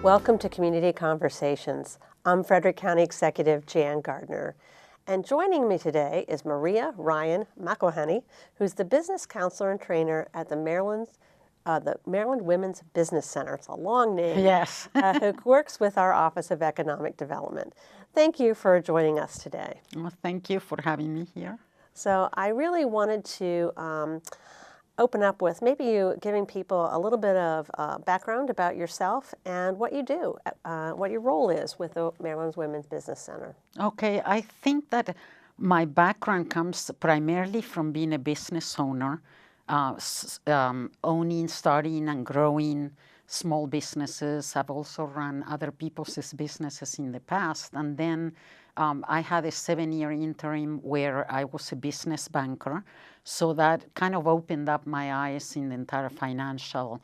Welcome to Community Conversations. I'm Frederick County Executive Jan Gardner. And joining me today is Maria Ryan McElhenney, who's the business counselor and trainer at the Maryland Women's Business Center. It's a long name. Yes. Who works with our Office of Economic Development. Thank you for joining us today. Well, thank you for having me here. So I really wanted to open up with maybe you giving people a little bit of background about yourself and what you do, what your role is with the Maryland Women's Business Center. Okay, I think that my background comes primarily from being a business owner, owning, starting, and growing small businesses. I've also run other people's businesses in the past. And then I had a 7-year interim where I was a business banker. So that kind of opened up my eyes in the entire financial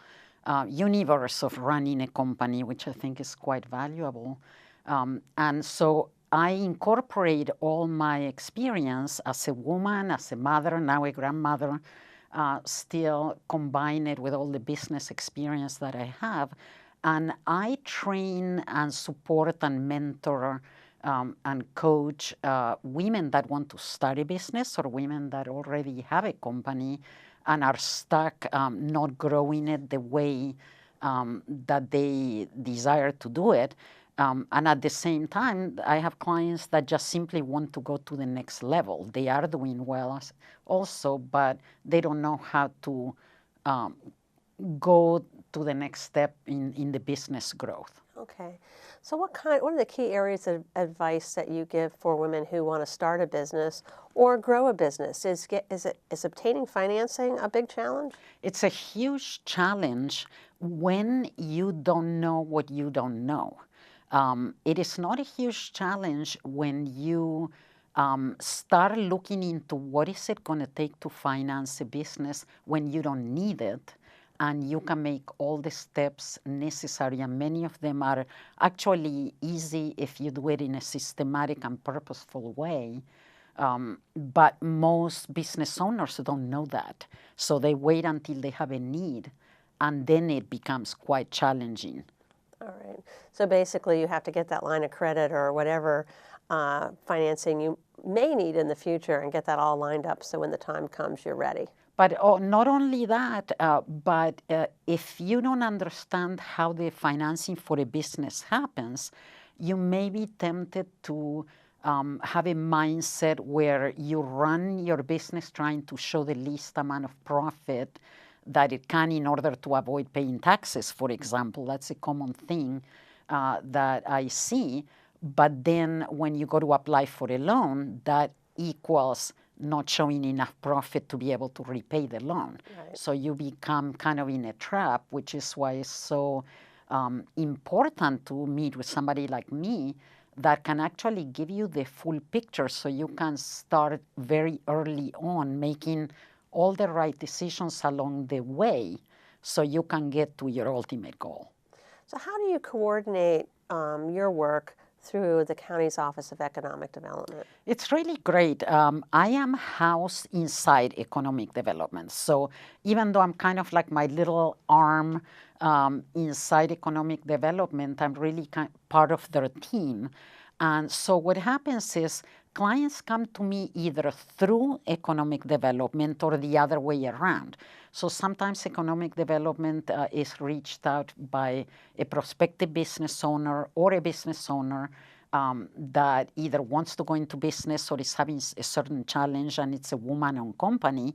universe of running a company, which I think is quite valuable. And so I incorporate all my experience as a woman, as a mother, now a grandmother, still combine it with all the business experience that I have. And I train and support and mentor and coach women that want to start a business or women that already have a company and are stuck not growing it the way that they desire to do it. And at the same time, I have clients that just simply want to go to the next level. They are doing well also, but they don't know how to go to the next step in the business growth. Okay. So what are the key areas of advice that you give for women who want to start a business or grow a business? Is obtaining financing a big challenge? It's a huge challenge when you don't know what you don't know. It is not a huge challenge when you start looking into what is it going to take to finance a business when you don't need it, and you can make all the steps necessary, and many of them are actually easy if you do it in a systematic and purposeful way. But most business owners don't know that, so they wait until they have a need, and then it becomes quite challenging. All right. So basically, you have to get that line of credit or whatever financing you may need in the future and get that all lined up so when the time comes, you're ready. But not only that, but if you don't understand how the financing for a business happens, you may be tempted to have a mindset where you run your business trying to show the least amount of profit that it can in order to avoid paying taxes, for example. That's a common thing that I see. But then when you go to apply for a loan, that equals not showing enough profit to be able to repay the loan. Right. So you become kind of in a trap, which is why it's so important to meet with somebody like me that can actually give you the full picture so you can start very early on making all the right decisions along the way so you can get to your ultimate goal. So how do you coordinate your work through the county's Office of Economic Development? It's really great. I am housed inside economic development. So even though I'm kind of like my little arm inside economic development, I'm really part of their team. And so what happens is clients come to me either through economic development or the other way around. So sometimes economic development is reached out by a prospective business owner or a business owner that either wants to go into business or is having a certain challenge, and it's a woman-owned company,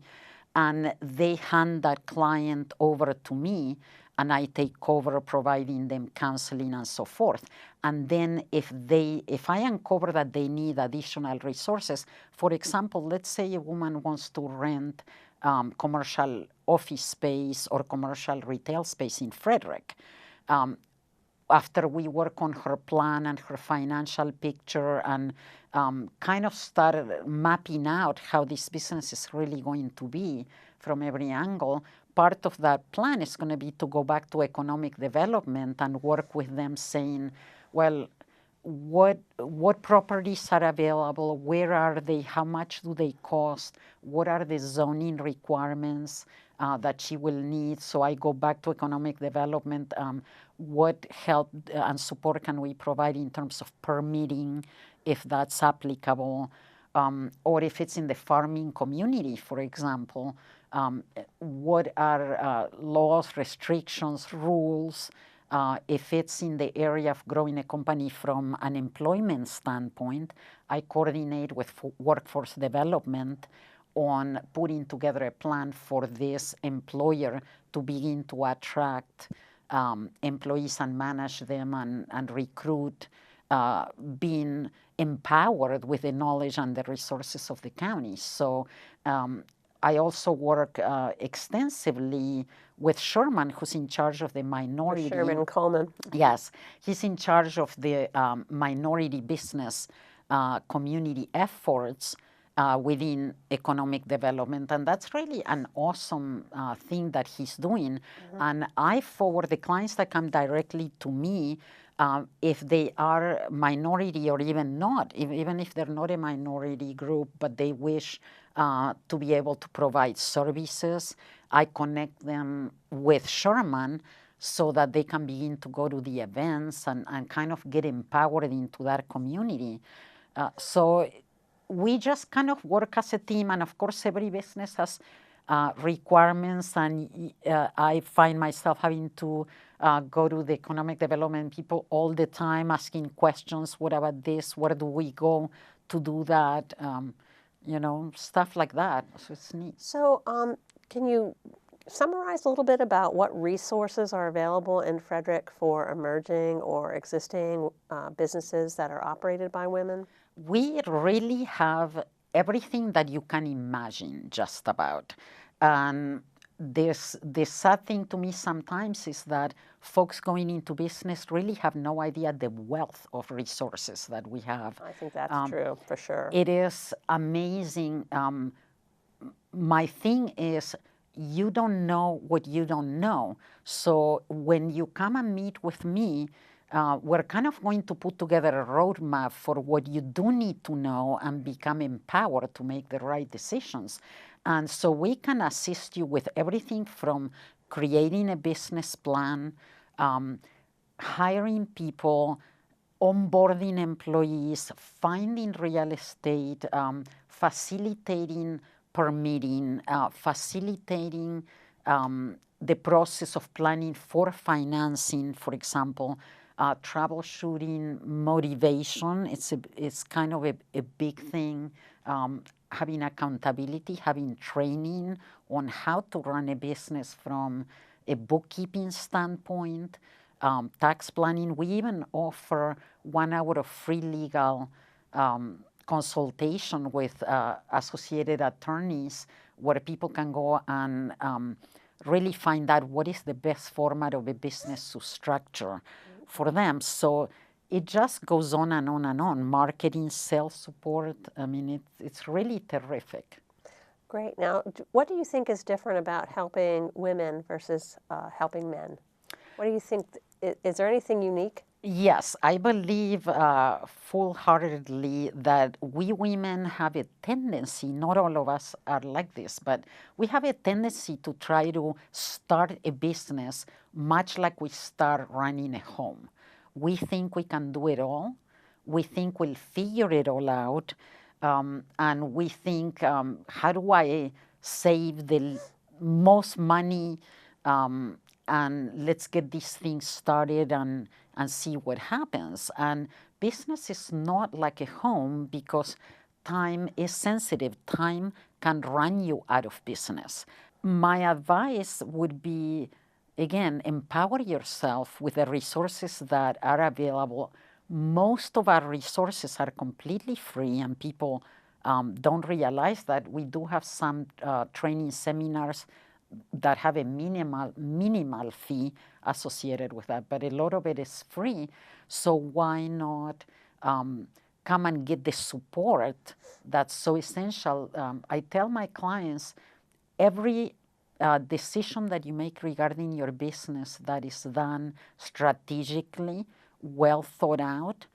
and they hand that client over to me, and I take over providing them counseling and so forth. And then if I uncover that they need additional resources, for example, let's say a woman wants to rent commercial office space or commercial retail space in Frederick. After we work on her plan and her financial picture and kind of start mapping out how this business is really going to be from every angle, part of that plan is going to be to go back to economic development and work with them saying, well, what properties are available, where are they, how much do they cost, what are the zoning requirements, that she will need. So I go back to economic development. What help and support can we provide in terms of permitting, if that's applicable, or if it's in the farming community, for example, what are laws, restrictions, rules, if it's in the area of growing a company from an employment standpoint. I coordinate with workforce development on putting together a plan for this employer to begin to attract employees and manage them and recruit, being empowered with the knowledge and the resources of the county. So I also work extensively with Sherman, who's in charge of the minority. Sherman Coleman. Yes, he's in charge of the minority business community efforts within economic development, and that's really an awesome thing that he's doing. And I forward the clients that come directly to me, if they are minority or even not, even if they're not a minority group, but they wish to be able to provide services, I connect them with Sherman so that they can begin to go to the events and kind of get empowered into that community. So we just kind of work as a team, and of course every business has requirements, and I find myself having to go to the economic development people all the time, asking questions. What about this? Where do we go to do that? Stuff like that. So it's neat. So can you summarize a little bit about what resources are available in Frederick for emerging or existing businesses that are operated by women? We really have everything that you can imagine, just about. And the sad thing to me sometimes is that folks going into business really have no idea the wealth of resources that we have. I think that's true, for sure. It is amazing. My thing is, you don't know what you don't know. So when you come and meet with me, we're kind of going to put together a roadmap for what you do need to know and become empowered to make the right decisions. And so we can assist you with everything from creating a business plan, hiring people, onboarding employees, finding real estate, facilitating permitting, facilitating the process of planning for financing, for example, troubleshooting, motivation. It's kind of a big thing. Having accountability, having training on how to run a business from a bookkeeping standpoint, tax planning. We even offer 1 hour of free legal consultation with associated attorneys, where people can go and really find out what is the best format of a business to structure for them. So it just goes on and on and on. Marketing, sales support. I mean, it's really terrific. Great. Now, what do you think is different about helping women versus helping men? What do you think? Is there anything unique? Yes, I believe full-heartedly that we women have a tendency, not all of us are like this, but we have a tendency to try to start a business much like we start running a home. We think we can do it all. We think we'll figure it all out. And we think, how do I save the most money, and let's get these things started and see what happens. And business is not like a home, because time is sensitive. Time can run you out of business. My advice would be, again, empower yourself with the resources that are available. Most of our resources are completely free, and people don't realize that. We do have some training seminars that have a minimal fee associated with that, but a lot of it is free. So why not come and get the support that's so essential? I tell my clients, every decision that you make regarding your business that is done strategically, well thought out,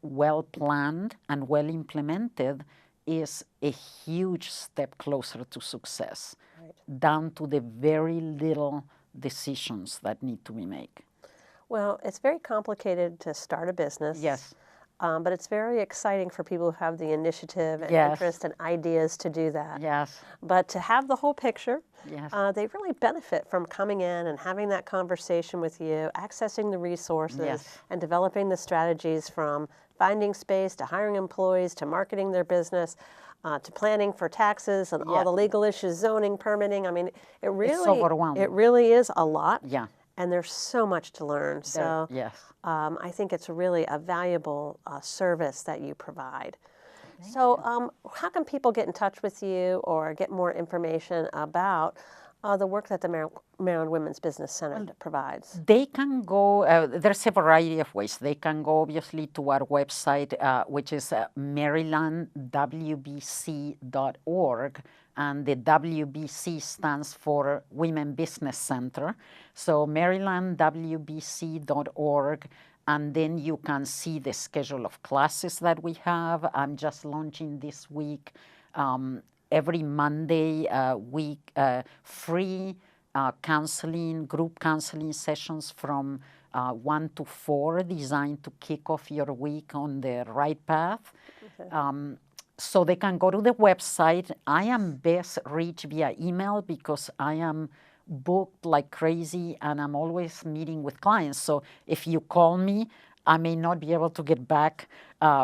well planned, and well implemented is a huge step closer to success, Right. down to the very little decisions that need to be made. Well, it's very complicated to start a business. Yes. But it's very exciting for people who have the initiative and Yes. interest and ideas to do that. Yes. But to have the whole picture, Yes. they really benefit from coming in and having that conversation with you, accessing the resources, Yes. and developing the strategies from finding space to hiring employees to marketing their business. To planning for taxes and all Yeah. the legal issues, zoning, permitting. I mean, It's overwhelming. it really is a lot. Yeah. And there's so much to learn. So Yes. I think it's really a valuable service that you provide. So how can people get in touch with you or get more information about the work that the Maryland Women's Business Center provides? They can go, there's a variety of ways. They can go obviously to our website, which is marylandwbc.org, and the WBC stands for Women Business Center. So marylandwbc.org, and then you can see the schedule of classes that we have. I'm just launching this week, every Monday week, free counseling, group counseling sessions from 1 to 4, designed to kick off your week on the right path. Okay. So they can go to the website. I am best reached via email because I am booked like crazy and I'm always meeting with clients. So if you call me, I may not be able to get back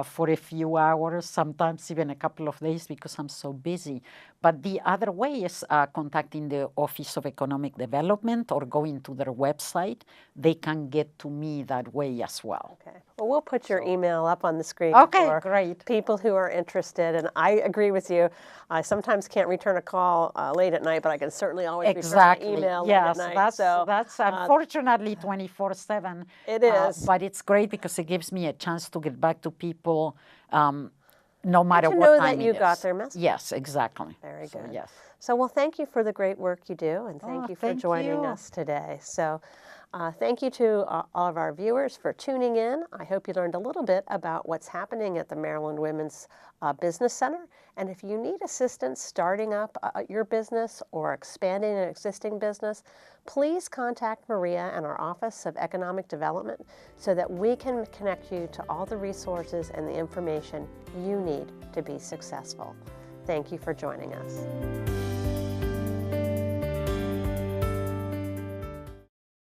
for a few hours, sometimes even a couple of days because I'm so busy. But the other way is contacting the Office of Economic Development or going to their website. They can get to me that way as well. Okay. Well, we'll put your email up on the screen Okay, for great. people who are interested. And I agree with you. I sometimes can't return a call late at night, but I can certainly always return an email Yes, late at night. that's unfortunately 24/7. It is. But it's great because it gives me a chance to get back to people no matter to what know time that you it got is. their message. Yes, exactly. Very So, good. yes. So, well, thank you for the great work you do, and thank you for thank joining you. us today. So, thank you to all of our viewers for tuning in. I hope you learned a little bit about what's happening at the Maryland Women's Business Center. And if you need assistance starting up your business or expanding an existing business, please contact Maria and our Office of Economic Development so that we can connect you to all the resources and the information you need to be successful. Thank you for joining us.